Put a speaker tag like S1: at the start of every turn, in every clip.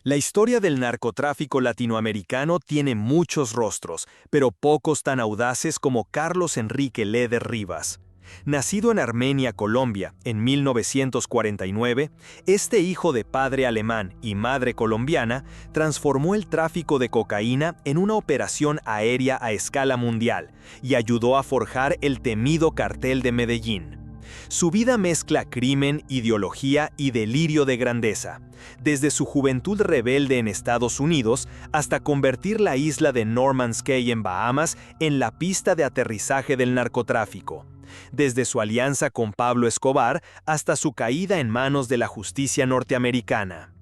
S1: La historia del narcotráfico latinoamericano tiene muchos rostros, pero pocos tan audaces como Carlos Enrique Leder Rivas. Nacido en Armenia, Colombia, en 1949, este hijo de padre alemán y madre colombiana transformó el tráfico de cocaína en una operación aérea a escala mundial y ayudó a forjar el temido cartel de Medellín. Su vida mezcla crimen, ideología y delirio de grandeza, desde su juventud rebelde en Estados Unidos hasta convertir la isla de Norman's Cay en Bahamas en la pista de aterrizaje del narcotráfico, desde su alianza con Pablo Escobar hasta su caída en manos de la justicia norteamericana.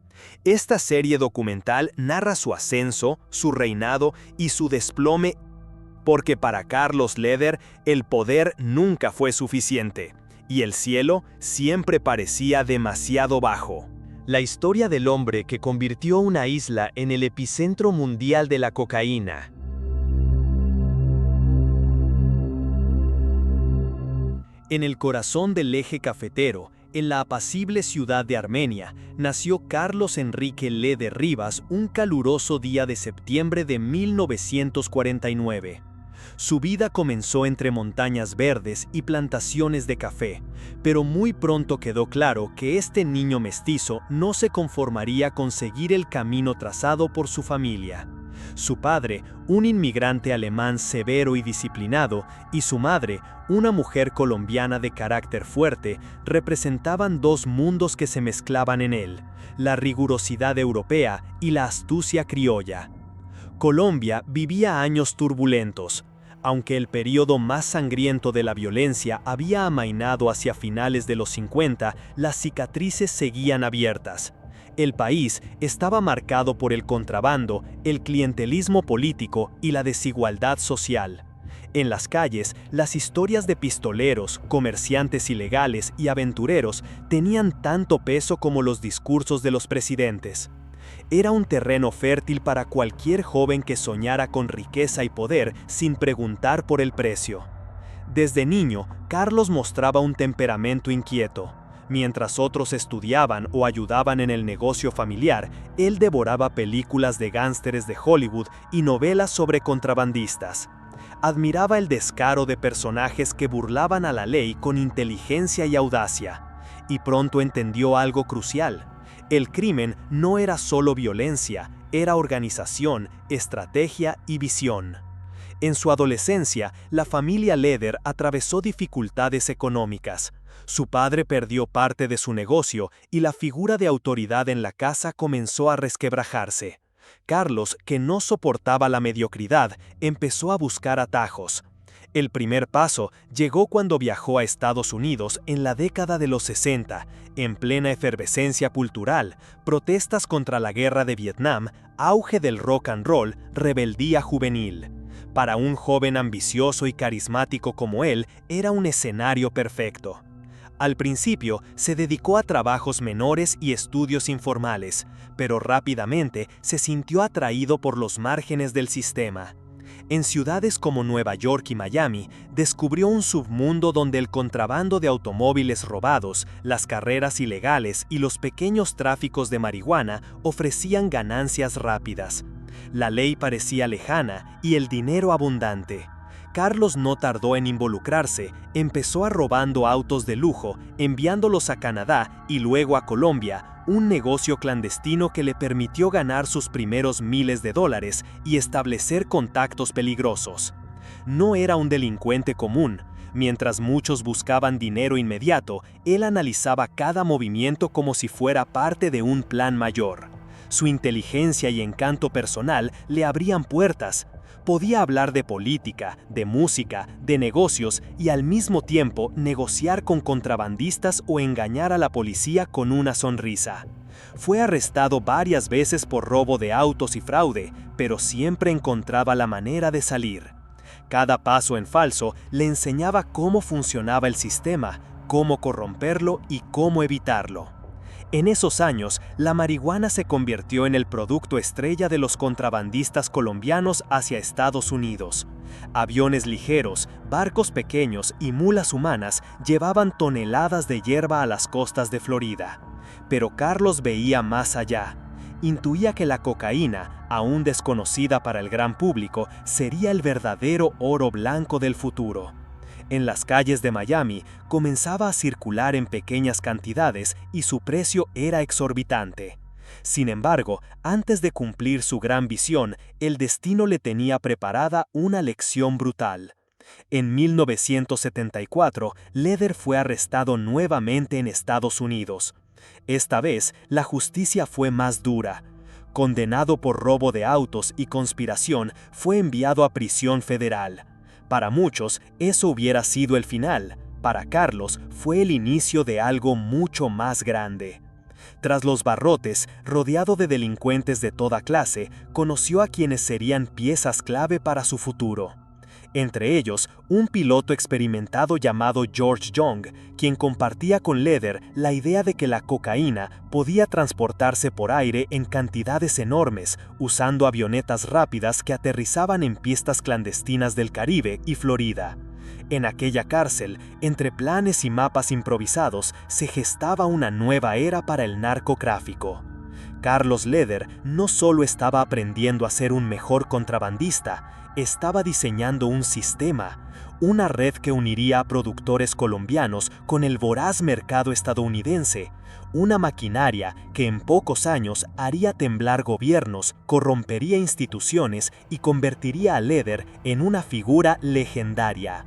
S1: Esta serie documental narra su ascenso, su reinado y su desplome, porque para Carlos Leder el poder nunca fue suficiente y el cielo siempre parecía demasiado bajo.
S2: La historia del hombre que convirtió una isla en el epicentro mundial de la cocaína.
S1: En el corazón del eje cafetero, en la apacible ciudad de Armenia, nació Carlos Enrique Leder Rivas un caluroso día de septiembre de 1949. Su vida comenzó entre montañas verdes y plantaciones de café, pero muy pronto quedó claro que este niño mestizo no se conformaría con seguir el camino trazado por su familia. Su padre, un inmigrante alemán severo y disciplinado, y su madre, una mujer colombiana de carácter fuerte, representaban dos mundos que se mezclaban en él, la rigurosidad europea y la astucia criolla. Colombia vivía años turbulentos. Aunque el periodo más sangriento de la violencia había amainado hacia finales de los 50, las cicatrices seguían abiertas. El país estaba marcado por el contrabando, el clientelismo político y la desigualdad social. En las calles, las historias de pistoleros, comerciantes ilegales y aventureros tenían tanto peso como los discursos de los presidentes. Era un terreno fértil para cualquier joven que soñara con riqueza y poder sin preguntar por el precio. Desde niño, Carlos mostraba un temperamento inquieto. Mientras otros estudiaban o ayudaban en el negocio familiar, él devoraba películas de gángsteres de Hollywood y novelas sobre contrabandistas. Admiraba el descaro de personajes que burlaban a la ley con inteligencia y audacia. Y pronto entendió algo crucial. El crimen no era solo violencia, era organización, estrategia y visión. En su adolescencia, la familia Leder atravesó dificultades económicas. Su padre perdió parte de su negocio y la figura de autoridad en la casa comenzó a resquebrajarse. Carlos, que no soportaba la mediocridad, empezó a buscar atajos. El primer paso llegó cuando viajó a Estados Unidos en la década de los 60, en plena efervescencia cultural, protestas contra la guerra de Vietnam, auge del rock and roll, rebeldía juvenil. Para un joven ambicioso y carismático como él, era un escenario perfecto. Al principio, se dedicó a trabajos menores y estudios informales, pero rápidamente se sintió atraído por los márgenes del sistema. En ciudades como Nueva York y Miami, descubrió un submundo donde el contrabando de automóviles robados, las carreras ilegales y los pequeños tráficos de marihuana ofrecían ganancias rápidas. La ley parecía lejana y el dinero abundante. Carlos no tardó en involucrarse, empezó robando autos de lujo, enviándolos a Canadá y luego a Colombia, un negocio clandestino que le permitió ganar sus primeros miles de dólares y establecer contactos peligrosos. No era un delincuente común. Mientras muchos buscaban dinero inmediato, él analizaba cada movimiento como si fuera parte de un plan mayor. Su inteligencia y encanto personal le abrían puertas. Podía hablar de política, de música, de negocios y al mismo tiempo negociar con contrabandistas o engañar a la policía con una sonrisa. Fue arrestado varias veces por robo de autos y fraude, pero siempre encontraba la manera de salir. Cada paso en falso le enseñaba cómo funcionaba el sistema, cómo corromperlo y cómo evitarlo. En esos años, la marihuana se convirtió en el producto estrella de los contrabandistas colombianos hacia Estados Unidos. Aviones ligeros, barcos pequeños y mulas humanas llevaban toneladas de hierba a las costas de Florida. Pero Carlos veía más allá. intuía que la cocaína, aún desconocida para el gran público, sería el verdadero oro blanco del futuro. En las calles de Miami comenzaba a circular en pequeñas cantidades y su precio era exorbitante. Sin embargo, antes de cumplir su gran visión, el destino le tenía preparada una lección brutal. En 1974, Leather fue arrestado nuevamente en Estados Unidos. Esta vez, la justicia fue más dura. Condenado por robo de autos y conspiración, fue enviado a prisión federal. Para muchos, eso hubiera sido el final. Para Carlos, fue el inicio de algo mucho más grande. Tras los barrotes, rodeado de delincuentes de toda clase, conoció a quienes serían piezas clave para su futuro. Entre ellos, un piloto experimentado llamado George Young, quien compartía con Leather la idea de que la cocaína podía transportarse por aire en cantidades enormes, usando avionetas rápidas que aterrizaban en pistas clandestinas del Caribe y Florida. En aquella cárcel, entre planes y mapas improvisados, se gestaba una nueva era para el narcotráfico. Carlos Leather no solo estaba aprendiendo a ser un mejor contrabandista, estaba diseñando un sistema, una red que uniría a productores colombianos con el voraz mercado estadounidense, una maquinaria que en pocos años haría temblar gobiernos, corrompería instituciones y convertiría a Leather en una figura legendaria.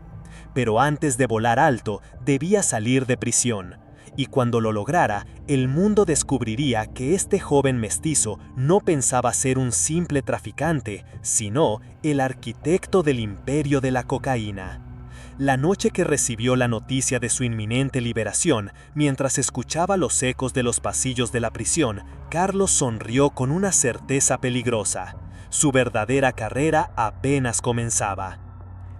S1: Pero antes de volar alto, debía salir de prisión. Y cuando lo lograra, el mundo descubriría que este joven mestizo no pensaba ser un simple traficante, sino el arquitecto del imperio de la cocaína. La noche que recibió la noticia de su inminente liberación, mientras escuchaba los ecos de los pasillos de la prisión, Carlos sonrió con una certeza peligrosa. Su verdadera carrera apenas comenzaba.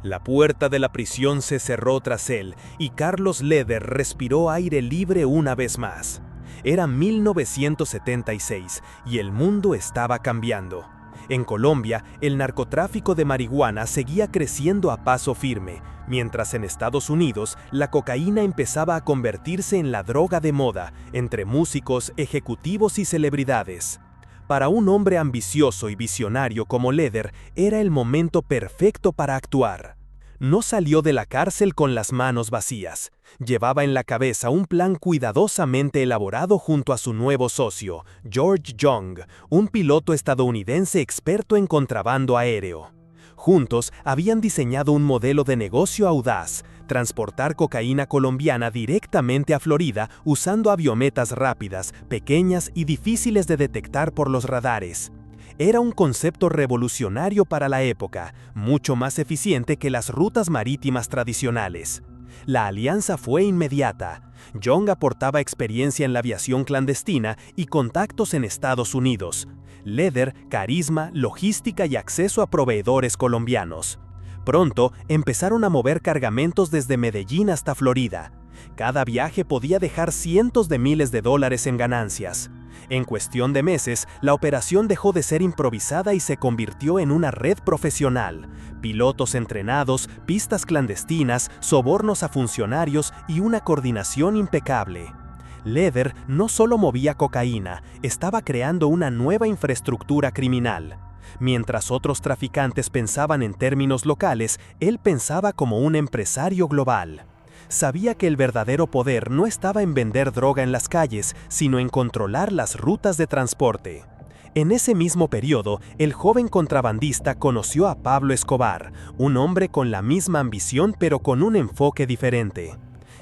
S2: La puerta de la prisión se cerró tras él y Carlos Leather respiró aire libre una vez más. Era 1976 y el mundo estaba cambiando. En Colombia, el narcotráfico de marihuana seguía creciendo a paso firme, mientras en Estados Unidos la cocaína empezaba a convertirse en la droga de moda entre músicos, ejecutivos y celebridades. Para un hombre ambicioso y visionario como Leather, era el momento perfecto para actuar. No salió de la cárcel con las manos vacías. Llevaba en la cabeza un plan cuidadosamente elaborado junto a su nuevo socio, George Young, un piloto estadounidense experto en contrabando aéreo. Juntos habían diseñado un modelo de negocio audaz: transportar cocaína colombiana directamente a Florida usando avionetas rápidas, pequeñas y difíciles de detectar por los radares. Era un concepto revolucionario para la época, mucho más eficiente que las rutas marítimas tradicionales. La alianza fue inmediata. Young aportaba experiencia en la aviación clandestina y contactos en Estados Unidos. Leather, carisma, logística y acceso a proveedores colombianos. Pronto empezaron a mover cargamentos desde Medellín hasta Florida. Cada viaje podía dejar cientos de miles de dólares en ganancias. En cuestión de meses, la operación dejó de ser improvisada y se convirtió en una red profesional. Pilotos entrenados, pistas clandestinas, sobornos a funcionarios y una coordinación impecable. Leather no solo movía cocaína, estaba creando una nueva infraestructura criminal. Mientras otros traficantes pensaban en términos locales, él pensaba como un empresario global. Sabía que el verdadero poder no estaba en vender droga en las calles, sino en controlar las rutas de transporte. En ese mismo periodo, el joven contrabandista conoció a Pablo Escobar, un hombre con la misma ambición pero con un enfoque diferente.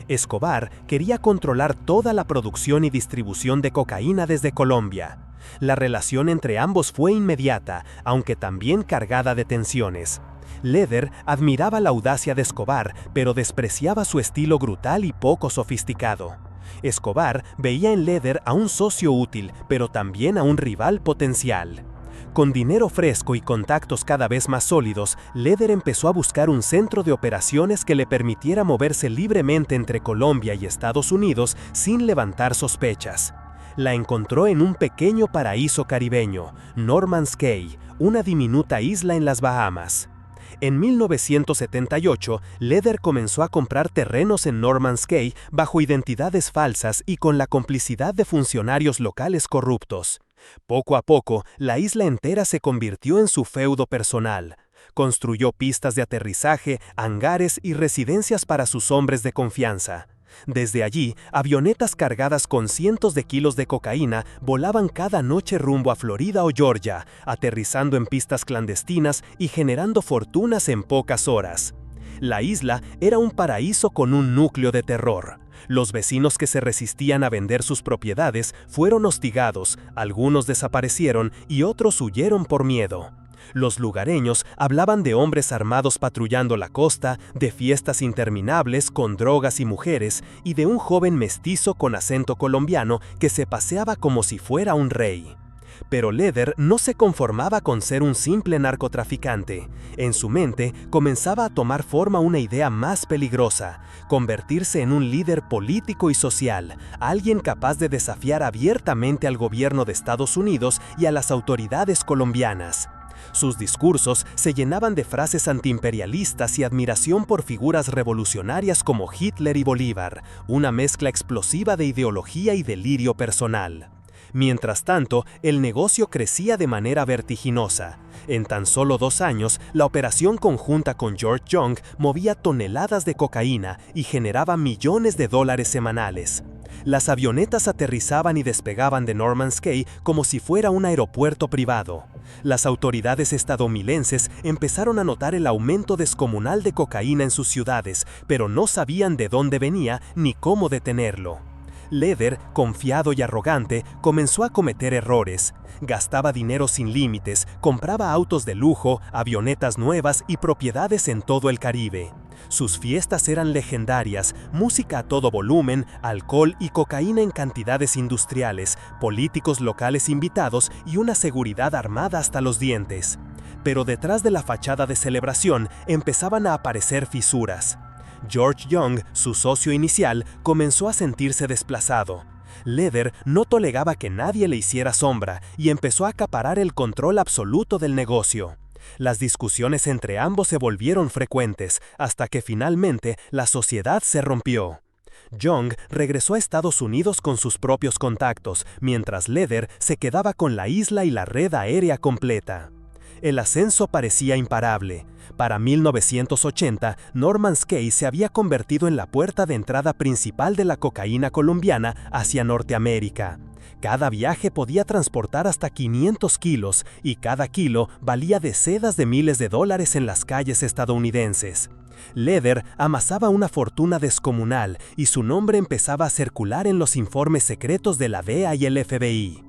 S2: Escobar quería controlar toda la producción y distribución de cocaína desde Colombia. La relación entre ambos fue inmediata, aunque también cargada de tensiones. Leather admiraba la audacia de Escobar, pero despreciaba su estilo brutal y poco sofisticado. Escobar veía en Leather a un socio útil, pero también a un rival potencial. Con dinero fresco y contactos cada vez más sólidos, Leather empezó a buscar un centro de operaciones que le permitiera moverse libremente entre Colombia y Estados Unidos sin levantar sospechas. La encontró en un pequeño paraíso caribeño, Norman's Cay, una diminuta isla en las Bahamas. En 1978, Leather comenzó a comprar terrenos en Norman's Cay bajo identidades falsas y con la complicidad de funcionarios locales corruptos. Poco a poco, la isla entera se convirtió en su feudo personal. Construyó pistas de aterrizaje, hangares y residencias para sus hombres de confianza. Desde allí, avionetas cargadas con cientos de kilos de cocaína volaban cada noche rumbo a Florida o Georgia, aterrizando en pistas clandestinas y generando fortunas en pocas horas. La isla era un paraíso con un núcleo de terror. Los vecinos que se resistían a vender sus propiedades fueron hostigados, algunos desaparecieron y otros huyeron por miedo. Los lugareños hablaban de hombres armados patrullando la costa, de fiestas interminables con drogas y mujeres, y de un joven mestizo con acento colombiano que se paseaba como si fuera un rey. Pero Leather no se conformaba con ser un simple narcotraficante. En su mente comenzaba a tomar forma una idea más peligrosa: convertirse en un líder político y social, alguien capaz de desafiar abiertamente al gobierno de Estados Unidos y a las autoridades colombianas. Sus discursos se llenaban de frases antiimperialistas y admiración por figuras revolucionarias como Hitler y Bolívar, una mezcla explosiva de ideología y delirio personal. Mientras tanto, el negocio crecía de manera vertiginosa. En tan solo 2 años, la operación conjunta con George Young movía toneladas de cocaína y generaba millones de dólares semanales. Las avionetas aterrizaban y despegaban de Norman's Cay como si fuera un aeropuerto privado. Las autoridades estadounidenses empezaron a notar el aumento descomunal de cocaína en sus ciudades, pero no sabían de dónde venía ni cómo detenerlo. Leather, confiado y arrogante, comenzó a cometer errores. Gastaba dinero sin límites, compraba autos de lujo, avionetas nuevas y propiedades en todo el Caribe. Sus fiestas eran legendarias, música a todo volumen, alcohol y cocaína en cantidades industriales, políticos locales invitados y una seguridad armada hasta los dientes. Pero detrás de la fachada de celebración empezaban a aparecer fisuras. George Young, su socio inicial, comenzó a sentirse desplazado. Leather no toleraba que nadie le hiciera sombra y empezó a acaparar el control absoluto del negocio. Las discusiones entre ambos se volvieron frecuentes, hasta que finalmente la sociedad se rompió. Young regresó a Estados Unidos con sus propios contactos, mientras Leather se quedaba con la isla y la red aérea completa. El ascenso parecía imparable. Para 1980, Norman's Cay se había convertido en la puerta de entrada principal de la cocaína colombiana hacia Norteamérica. Cada viaje podía transportar hasta 500 kilos y cada kilo valía decenas de miles de dólares en las calles estadounidenses. Leather amasaba una fortuna descomunal y su nombre empezaba a circular en los informes secretos de la DEA y el FBI.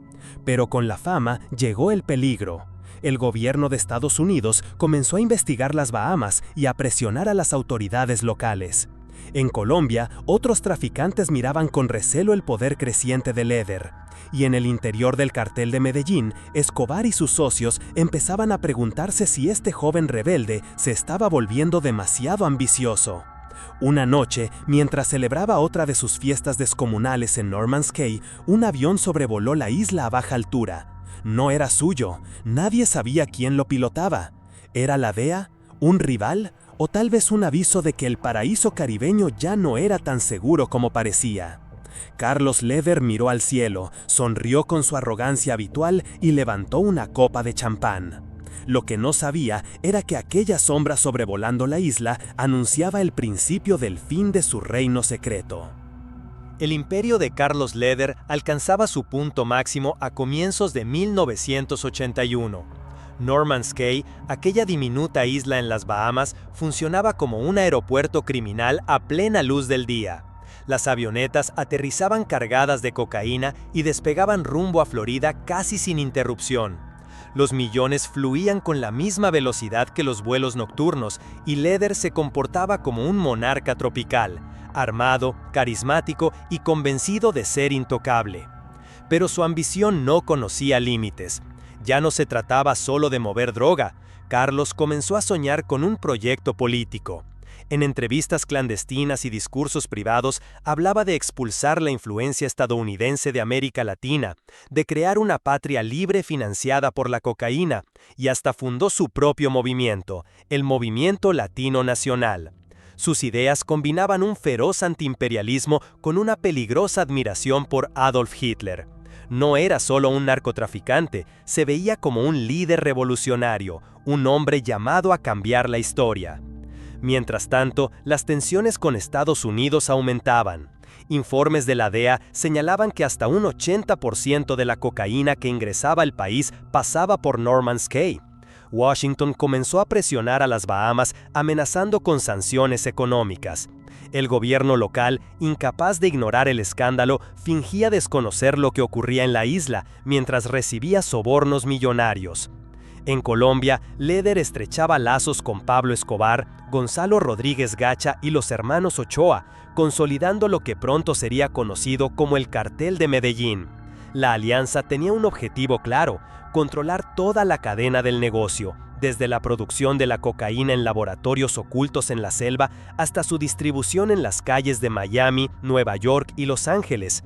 S2: Pero con la fama llegó el peligro. El gobierno de Estados Unidos comenzó a investigar las Bahamas y a presionar a las autoridades locales. En Colombia, otros traficantes miraban con recelo el poder creciente de Leather. Y en el interior del cartel de Medellín, Escobar y sus socios empezaban a preguntarse si este joven rebelde se estaba volviendo demasiado ambicioso. Una noche, mientras celebraba otra de sus fiestas descomunales en Norman's Cay, un avión sobrevoló la isla a baja altura. No era suyo, nadie sabía quién lo pilotaba. ¿Era la DEA? ¿Un rival? ¿O tal vez un aviso de que el paraíso caribeño ya no era tan seguro como parecía? Carlos Leather miró al cielo, sonrió con su arrogancia habitual y levantó una copa de champán. Lo que no sabía era que aquella sombra sobrevolando la isla anunciaba el principio del fin de su reino secreto.
S1: El imperio de Carlos Leather alcanzaba su punto máximo a comienzos de 1981. Norman's Cay, aquella diminuta isla en las Bahamas, funcionaba como un aeropuerto criminal a plena luz del día. Las avionetas aterrizaban cargadas de cocaína y despegaban rumbo a Florida casi sin interrupción. Los millones fluían con la misma velocidad que los vuelos nocturnos y Leather se comportaba como un monarca tropical, armado, carismático y convencido de ser intocable. Pero su ambición no conocía límites. Ya no se trataba solo de mover droga. Carlos comenzó a soñar con un proyecto político. En entrevistas clandestinas y discursos privados hablaba de expulsar la influencia estadounidense de América Latina, de crear una patria libre financiada por la cocaína, y hasta fundó su propio movimiento, el Movimiento Latino Nacional. Sus ideas combinaban un feroz antiimperialismo con una peligrosa admiración por Adolf Hitler.
S2: No era solo un narcotraficante, se veía como un líder revolucionario, un hombre llamado a cambiar la historia. Mientras tanto, las tensiones con Estados Unidos aumentaban. Informes de la DEA señalaban que hasta un 80% de la cocaína que ingresaba al país pasaba por Norman's Cay. Washington comenzó a presionar a las Bahamas amenazando con sanciones económicas. El gobierno local, incapaz de ignorar el escándalo, fingía desconocer lo que ocurría en la isla mientras recibía sobornos millonarios. En Colombia, Leder estrechaba lazos con Pablo Escobar, Gonzalo Rodríguez Gacha y los hermanos Ochoa, consolidando lo que pronto sería conocido como el Cartel de Medellín. La alianza tenía un objetivo claro: controlar toda la cadena del negocio, desde la producción de la cocaína en laboratorios ocultos en la selva hasta su distribución en las calles de Miami, Nueva York y Los Ángeles.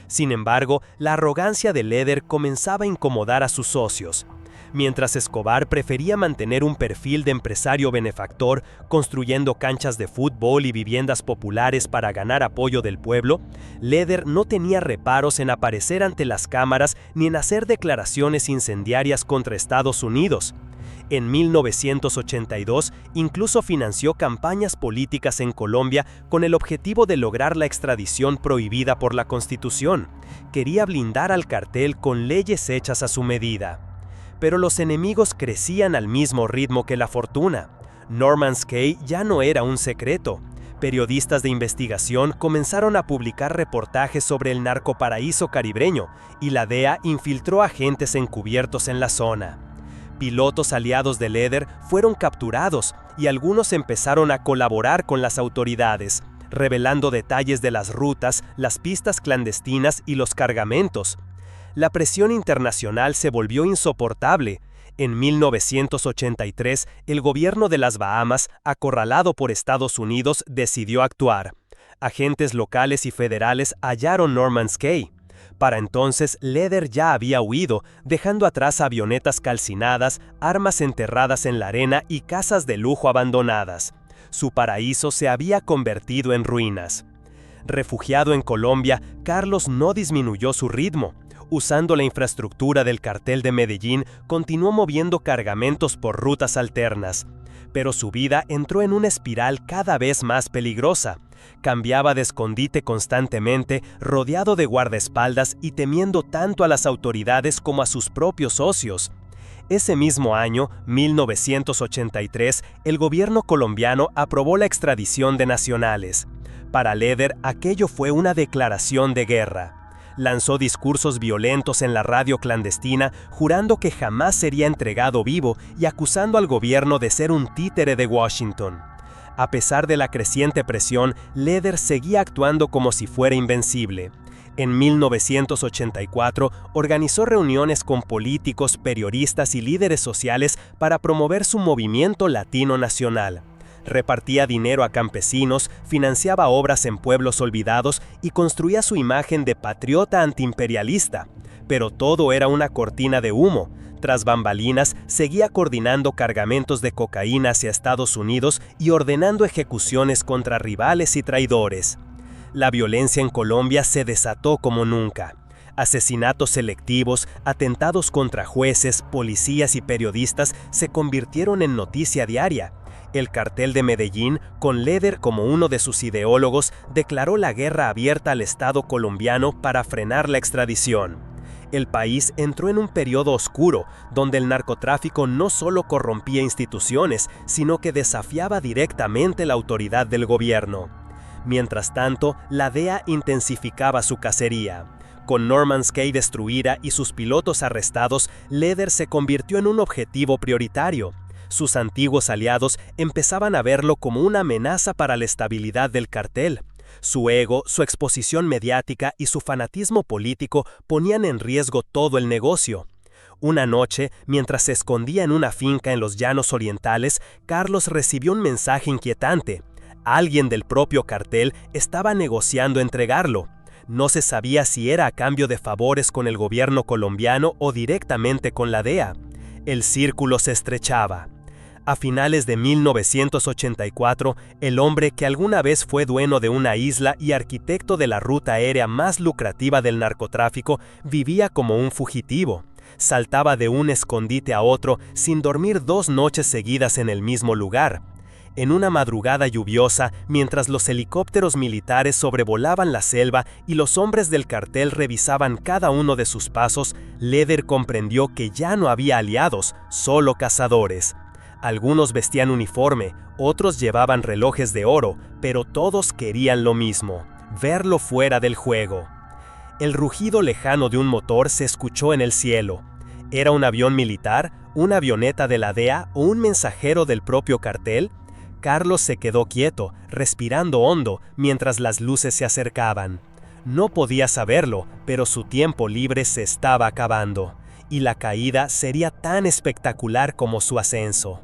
S2: Sin embargo, la arrogancia de Leder comenzaba a incomodar a sus socios. Mientras Escobar prefería mantener un perfil de empresario benefactor, construyendo canchas de fútbol y viviendas populares para ganar apoyo del pueblo, Leder no tenía reparos en aparecer ante las cámaras ni en hacer declaraciones incendiarias contra Estados Unidos. En 1982, incluso financió campañas políticas en Colombia con el objetivo de lograr la extradición prohibida por la Constitución. Quería blindar al cartel con leyes hechas a su medida. Pero los enemigos crecían al mismo ritmo que la fortuna. Norman's Cay ya no era un secreto. Periodistas de investigación comenzaron a publicar reportajes sobre el narcoparaíso caribeño y la DEA infiltró agentes encubiertos en la zona. Pilotos aliados de Leder fueron capturados y algunos empezaron a colaborar con las autoridades, revelando detalles de las rutas, las pistas clandestinas y los cargamentos. La presión internacional se volvió insoportable. En 1983, el gobierno de las Bahamas, acorralado por Estados Unidos, decidió actuar. Agentes locales y federales hallaron Norman's Cay. Para entonces, Leder ya había huido, dejando atrás avionetas calcinadas, armas enterradas en la arena y casas de lujo abandonadas. Su paraíso se había convertido en ruinas. Refugiado en Colombia, Carlos no disminuyó su ritmo. Usando la infraestructura del cartel de Medellín, continuó moviendo cargamentos por rutas alternas. Pero su vida entró en una espiral cada vez más peligrosa. Cambiaba de escondite constantemente, rodeado de guardaespaldas y temiendo tanto a las autoridades como a sus propios socios. Ese mismo año, 1983, el gobierno colombiano aprobó la extradición de nacionales. Para Leder, aquello fue una declaración de guerra. Lanzó discursos violentos en la radio clandestina, jurando que jamás sería entregado vivo y acusando al gobierno de ser un títere de Washington. A pesar de la creciente presión, Leder seguía actuando como si fuera invencible. En 1984, organizó reuniones con políticos, periodistas y líderes sociales para promover su movimiento latino nacional. Repartía dinero a campesinos, financiaba obras en pueblos olvidados y construía su imagen de patriota antiimperialista. Pero todo era una cortina de humo. Tras bambalinas, seguía coordinando cargamentos de cocaína hacia Estados Unidos y ordenando ejecuciones contra rivales y traidores. La violencia en Colombia se desató como nunca. Asesinatos selectivos, atentados contra jueces, policías y periodistas se convirtieron en noticia diaria. El cartel de Medellín, con Leder como uno de sus ideólogos, declaró la guerra abierta al Estado colombiano para frenar la extradición. El país entró en un periodo oscuro, donde el narcotráfico no solo corrompía instituciones, sino que desafiaba directamente la autoridad del gobierno. Mientras tanto, la DEA intensificaba su cacería. Con Norman's Cay destruida y sus pilotos arrestados, Leder se convirtió en un objetivo prioritario. Sus antiguos aliados empezaban a verlo como una amenaza para la estabilidad del cartel. Su ego, su exposición mediática y su fanatismo político ponían en riesgo todo el negocio. Una noche, mientras se escondía en una finca en los Llanos Orientales, Carlos recibió un mensaje inquietante. Alguien del propio cartel estaba negociando entregarlo. No se sabía si era a cambio de favores con el gobierno colombiano o directamente con la DEA. El círculo se estrechaba. A finales de 1984, el hombre que alguna vez fue dueño de una isla y arquitecto de la ruta aérea más lucrativa del narcotráfico vivía como un fugitivo. Saltaba de un escondite a otro sin dormir 2 noches seguidas en el mismo lugar. En una madrugada lluviosa, mientras los helicópteros militares sobrevolaban la selva y los hombres del cartel revisaban cada uno de sus pasos, Leder comprendió que ya no había aliados, solo cazadores. Algunos vestían uniforme, otros llevaban relojes de oro, pero todos querían lo mismo: verlo fuera del juego. El rugido lejano de un motor se escuchó en el cielo. ¿Era un avión militar, una avioneta de la DEA o un mensajero del propio cartel? Carlos se quedó quieto, respirando hondo, mientras las luces se acercaban. No podía saberlo, pero su tiempo libre se estaba acabando, y la caída sería tan espectacular como su ascenso.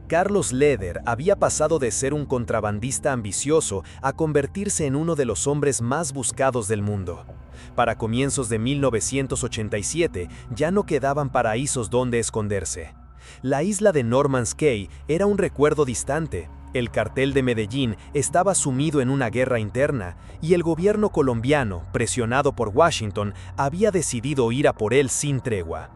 S1: Carlos Leder había pasado de ser un contrabandista ambicioso a convertirse en uno de los hombres más buscados del mundo. Para comienzos de 1987 ya no quedaban paraísos donde esconderse. La isla de Norman's Cay era un recuerdo distante. El cartel de Medellín estaba sumido en una guerra interna y el gobierno colombiano, presionado por Washington, había decidido ir a por él sin tregua.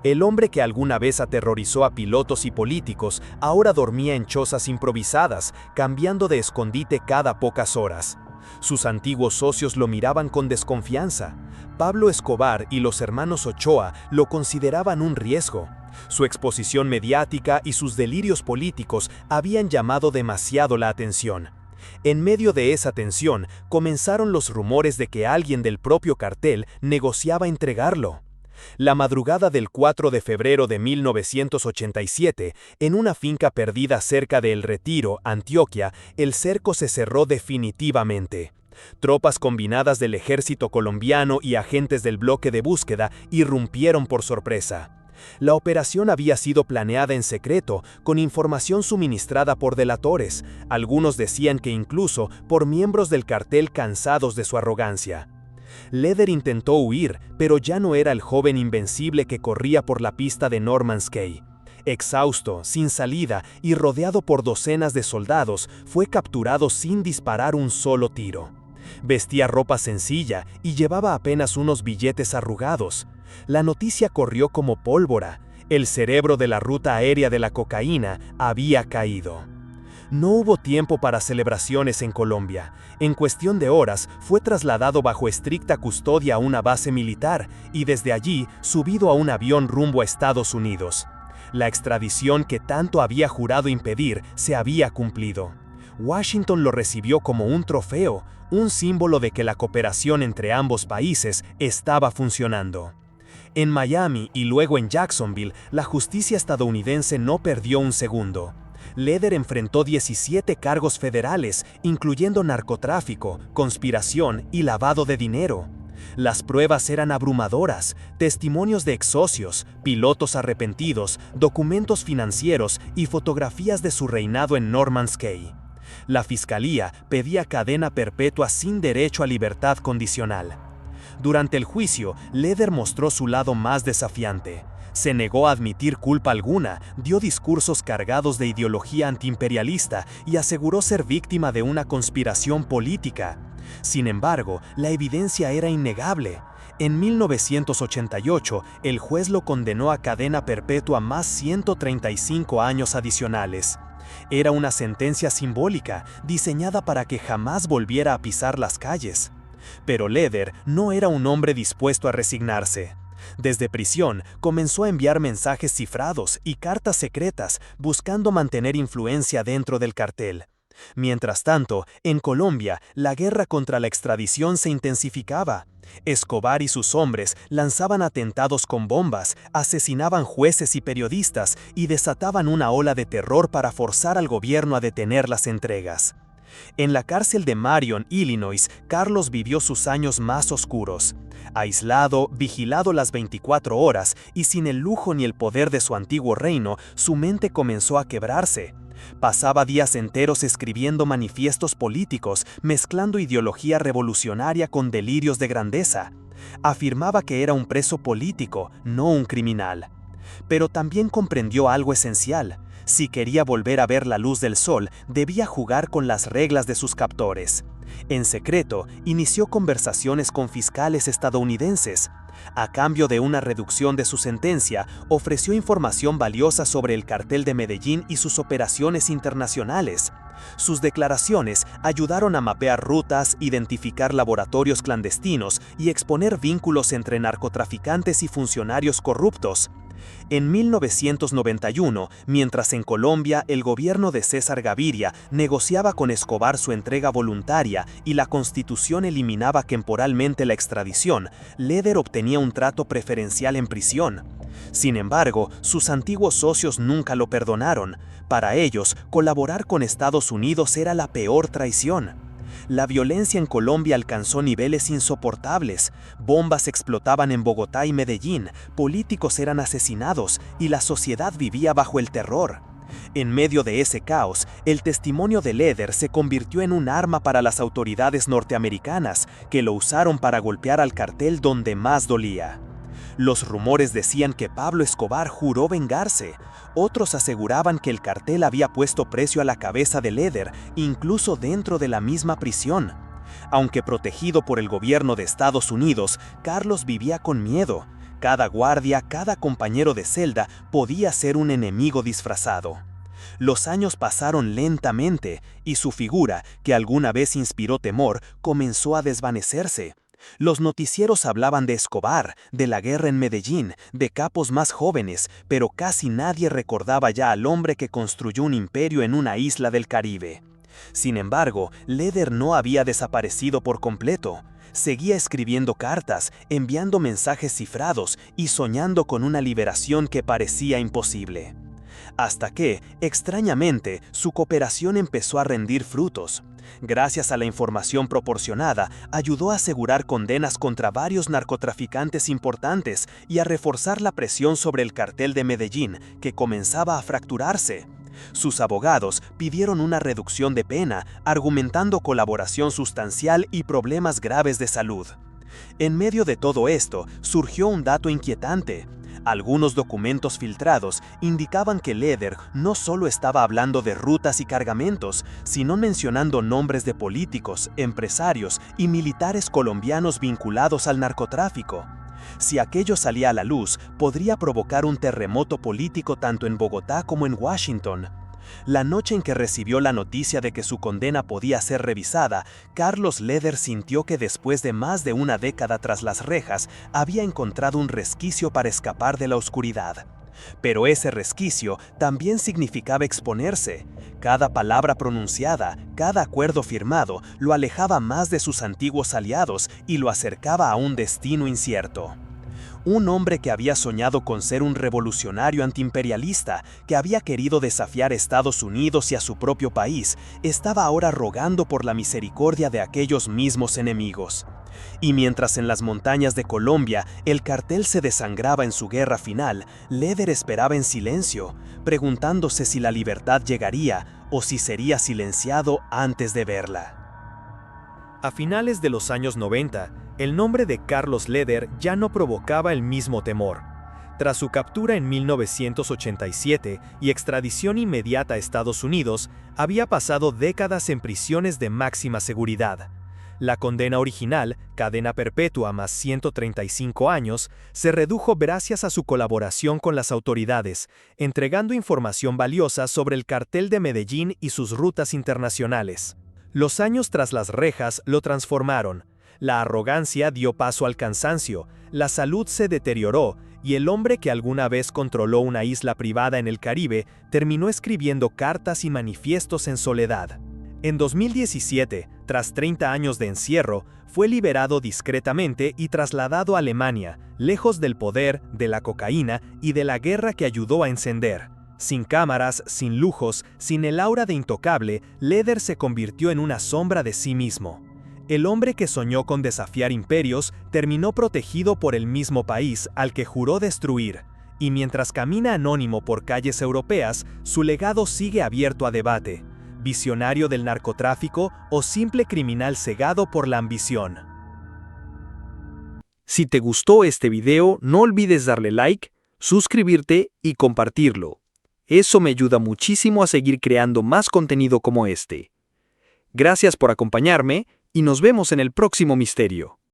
S1: El hombre que alguna vez aterrorizó a pilotos y políticos ahora dormía en chozas improvisadas, cambiando de escondite cada pocas horas. Sus antiguos socios lo miraban con desconfianza. Pablo Escobar y los hermanos Ochoa lo consideraban un riesgo. Su exposición mediática y sus delirios políticos habían llamado demasiado la atención. En medio de esa tensión, comenzaron los rumores de que alguien del propio cartel negociaba entregarlo. La madrugada del 4 de febrero de 1987, en una finca perdida cerca de El Retiro, Antioquia, el cerco se cerró definitivamente. Tropas combinadas del ejército colombiano y agentes del bloque de búsqueda irrumpieron por sorpresa. La operación había sido planeada en secreto, con información suministrada por delatores. Algunos decían que incluso por miembros del cartel cansados de su arrogancia. Leder intentó huir, pero ya no era el joven invencible que corría por la pista de Norman's Cay. Exhausto, sin salida y rodeado por docenas de soldados, fue capturado sin disparar un solo tiro. Vestía ropa sencilla y llevaba apenas unos billetes arrugados. La noticia corrió como pólvora. El cerebro de la ruta aérea de la cocaína había caído. No hubo tiempo para celebraciones en Colombia. En cuestión de horas, fue trasladado bajo estricta custodia a una base militar y desde allí subido a un avión rumbo a Estados Unidos. La extradición que tanto había jurado impedir se había cumplido. Washington lo recibió como un trofeo, un símbolo de que la cooperación entre ambos países estaba funcionando. En Miami y luego en Jacksonville, la justicia estadounidense no perdió un segundo. Leder enfrentó 17 cargos federales, incluyendo narcotráfico, conspiración y lavado de dinero. Las pruebas eran abrumadoras: testimonios de exsocios, pilotos arrepentidos, documentos financieros y fotografías de su reinado en Norman's Cay. La fiscalía pedía cadena perpetua sin derecho a libertad condicional. Durante el juicio, Leder mostró su lado más desafiante. Se negó a admitir culpa alguna, dio discursos cargados de ideología antiimperialista y aseguró ser víctima de una conspiración política. Sin embargo, la evidencia era innegable. En 1988, el juez lo condenó a cadena perpetua más 135 años adicionales. Era una sentencia simbólica, diseñada para que jamás volviera a pisar las calles. Pero Leder no era un hombre dispuesto a resignarse. Desde prisión, comenzó a enviar mensajes cifrados y cartas secretas, buscando mantener influencia dentro del cartel. Mientras tanto, en Colombia, la guerra contra la extradición se intensificaba. Escobar y sus hombres lanzaban atentados con bombas, asesinaban jueces y periodistas y desataban una ola de terror para forzar al gobierno a detener las entregas. En la cárcel de Marion, Illinois, Carlos vivió sus años más oscuros. Aislado, vigilado las 24 horas y sin el lujo ni el poder de su antiguo reino, su mente comenzó a quebrarse. Pasaba días enteros escribiendo manifiestos políticos, mezclando ideología revolucionaria con delirios de grandeza. Afirmaba que era un preso político, no un criminal. Pero también comprendió algo esencial:
S2: Si quería volver a ver la luz del sol, debía jugar con las reglas de sus captores. En secreto, inició conversaciones con fiscales estadounidenses. A cambio de una reducción de su sentencia, ofreció información valiosa sobre el cartel de Medellín y sus operaciones internacionales. Sus declaraciones ayudaron a mapear rutas, identificar laboratorios clandestinos y exponer vínculos entre narcotraficantes y funcionarios corruptos. En 1991, mientras en Colombia el gobierno de César Gaviria negociaba con Escobar su entrega voluntaria y la Constitución eliminaba temporalmente la extradición, Leder obtenía un trato preferencial en prisión. Sin embargo, sus antiguos socios nunca lo perdonaron. Para ellos, colaborar con Estados Unidos era la peor traición. La violencia en Colombia alcanzó niveles insoportables. Bombas explotaban en Bogotá y Medellín, políticos eran asesinados y la sociedad vivía bajo el terror. En medio de ese caos, el testimonio de Leder se convirtió en un arma para las autoridades norteamericanas, que lo usaron para golpear al cartel donde más dolía. Los rumores decían que Pablo Escobar juró vengarse. Otros aseguraban que el cartel había puesto precio a la cabeza de Leder, incluso dentro de la misma prisión. Aunque protegido por el gobierno de Estados Unidos, Carlos vivía con miedo. Cada guardia, cada compañero de celda podía ser un enemigo disfrazado. Los años pasaron lentamente y su figura, que alguna vez inspiró temor, comenzó a desvanecerse. Los noticieros hablaban de Escobar, de la guerra en Medellín, de capos más jóvenes, pero casi nadie recordaba ya al hombre que construyó un imperio en una isla del Caribe. Sin embargo, Leder no había desaparecido por completo. Seguía escribiendo cartas, enviando mensajes cifrados y soñando con una liberación que parecía imposible. Hasta que, extrañamente, su cooperación empezó a rendir frutos. Gracias a la información proporcionada, ayudó a asegurar condenas contra varios narcotraficantes importantes y a reforzar la presión sobre el cartel de Medellín, que comenzaba a fracturarse. Sus abogados pidieron una reducción de pena, argumentando colaboración sustancial y problemas graves de salud. En medio de todo esto, surgió un dato inquietante. Algunos documentos filtrados indicaban que Leder no solo estaba hablando de rutas y cargamentos, sino mencionando nombres de políticos, empresarios y militares colombianos vinculados al narcotráfico. Si aquello salía a la luz, podría provocar un terremoto político tanto en Bogotá como en Washington. La noche en que recibió la noticia de que su condena podía ser revisada, Carlos Leder sintió que después de más de una década tras las rejas, había encontrado un resquicio para escapar de la oscuridad. Pero ese resquicio también significaba exponerse. Cada palabra pronunciada, cada acuerdo firmado, lo alejaba más de sus antiguos aliados y lo acercaba a un destino incierto. Un hombre que había soñado con ser un revolucionario antiimperialista, que había querido desafiar a Estados Unidos y a su propio país, estaba ahora rogando por la misericordia de aquellos mismos enemigos. Y mientras en las montañas de Colombia el cartel se desangraba en su guerra final, Leder esperaba en silencio, preguntándose si la libertad llegaría o si sería silenciado antes de verla.
S1: A finales de los años 90, el nombre de Carlos Leder ya no provocaba el mismo temor. Tras su captura en 1987 y extradición inmediata a Estados Unidos, había pasado décadas en prisiones de máxima seguridad. La condena original, cadena perpetua más 135 años, se redujo gracias a su colaboración con las autoridades, entregando información valiosa sobre el cartel de Medellín y sus rutas internacionales. Los años tras las rejas lo transformaron. La arrogancia dio paso al cansancio, la salud se deterioró y el hombre que alguna vez controló una isla privada en el Caribe terminó escribiendo cartas y manifiestos en soledad. En 2017, tras 30 años de encierro, fue liberado discretamente y trasladado a Alemania, lejos del poder, de la cocaína y de la guerra que ayudó a encender. Sin cámaras, sin lujos, sin el aura de intocable, Leder se convirtió en una sombra de sí mismo. El hombre que soñó con desafiar imperios terminó protegido por el mismo país al que juró destruir, y mientras camina anónimo por calles europeas, su legado sigue abierto a debate: visionario del narcotráfico o simple criminal cegado por la ambición. Si te gustó este video, no olvides darle like, suscribirte y compartirlo. Eso me ayuda muchísimo a seguir creando más contenido como este. Gracias por acompañarme y nos vemos en el próximo misterio.